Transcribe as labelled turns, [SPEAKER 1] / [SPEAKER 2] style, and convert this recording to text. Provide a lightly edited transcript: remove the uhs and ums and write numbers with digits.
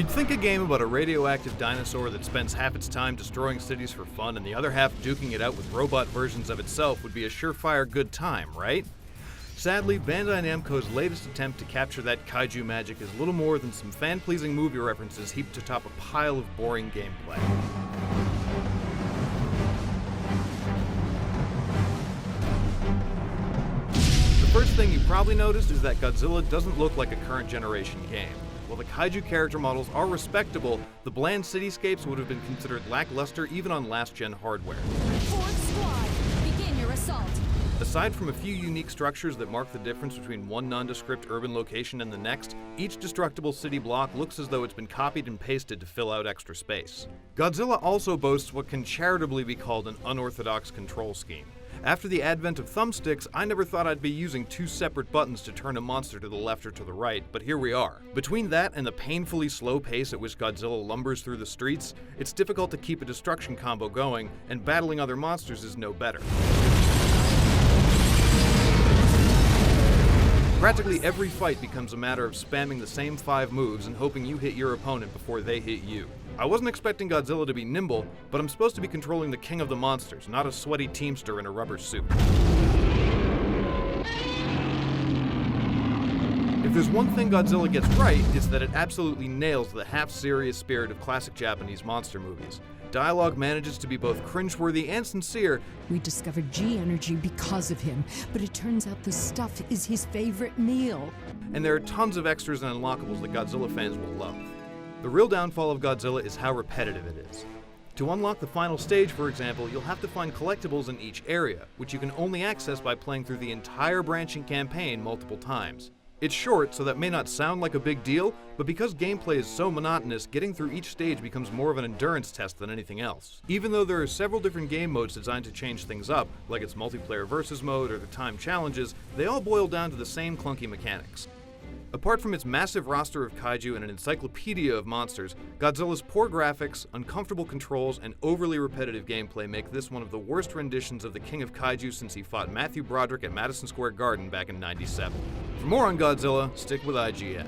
[SPEAKER 1] You'd think a game about a radioactive dinosaur that spends half its time destroying cities for fun and the other half duking it out with robot versions of itself would be a surefire good time, right? Sadly, Bandai Namco's latest attempt to capture that kaiju magic is little more than some fan-pleasing movie references heaped atop a pile of boring gameplay. The first thing you probably noticed is that Godzilla doesn't look like a current generation game. While the kaiju character models are respectable, the bland cityscapes would have been considered lackluster even on last-gen hardware.
[SPEAKER 2] Fourth squad, begin your assault.
[SPEAKER 1] Aside from a few unique structures that mark the difference between one nondescript urban location and the next, each destructible city block looks as though it's been copied and pasted to fill out extra space. Godzilla also boasts what can charitably be called an unorthodox control scheme. After the advent of thumbsticks, I never thought I'd be using two separate buttons to turn a monster to the left or to the right, but here we are. Between that and the painfully slow pace at which Godzilla lumbers through the streets, it's difficult to keep a destruction combo going, and battling other monsters is no better. Practically every fight becomes a matter of spamming the same 5 moves and hoping you hit your opponent before they hit you. I wasn't expecting Godzilla to be nimble, but I'm supposed to be controlling the king of the monsters, not a sweaty teamster in a rubber suit. If there's one thing Godzilla gets right, it's that it absolutely nails the half-serious spirit of classic Japanese monster movies. Dialogue manages to be both cringeworthy and sincere.
[SPEAKER 3] We discovered G-energy because of him, but it turns out the stuff is his favorite meal.
[SPEAKER 1] And there are tons of extras and unlockables that Godzilla fans will love. The real downfall of Godzilla is how repetitive it is. To unlock the final stage, for example, you'll have to find collectibles in each area, which you can only access by playing through the entire branching campaign multiple times. It's short, so that may not sound like a big deal, but because gameplay is so monotonous, getting through each stage becomes more of an endurance test than anything else. Even though there are several different game modes designed to change things up, like its multiplayer versus mode or the time challenges, they all boil down to the same clunky mechanics. Apart from its massive roster of kaiju and an encyclopedia of monsters, Godzilla's poor graphics, uncomfortable controls, and overly repetitive gameplay make this one of the worst renditions of the King of Kaiju since he fought Matthew Broderick at Madison Square Garden back in '97. For more on Godzilla, stick with IGN.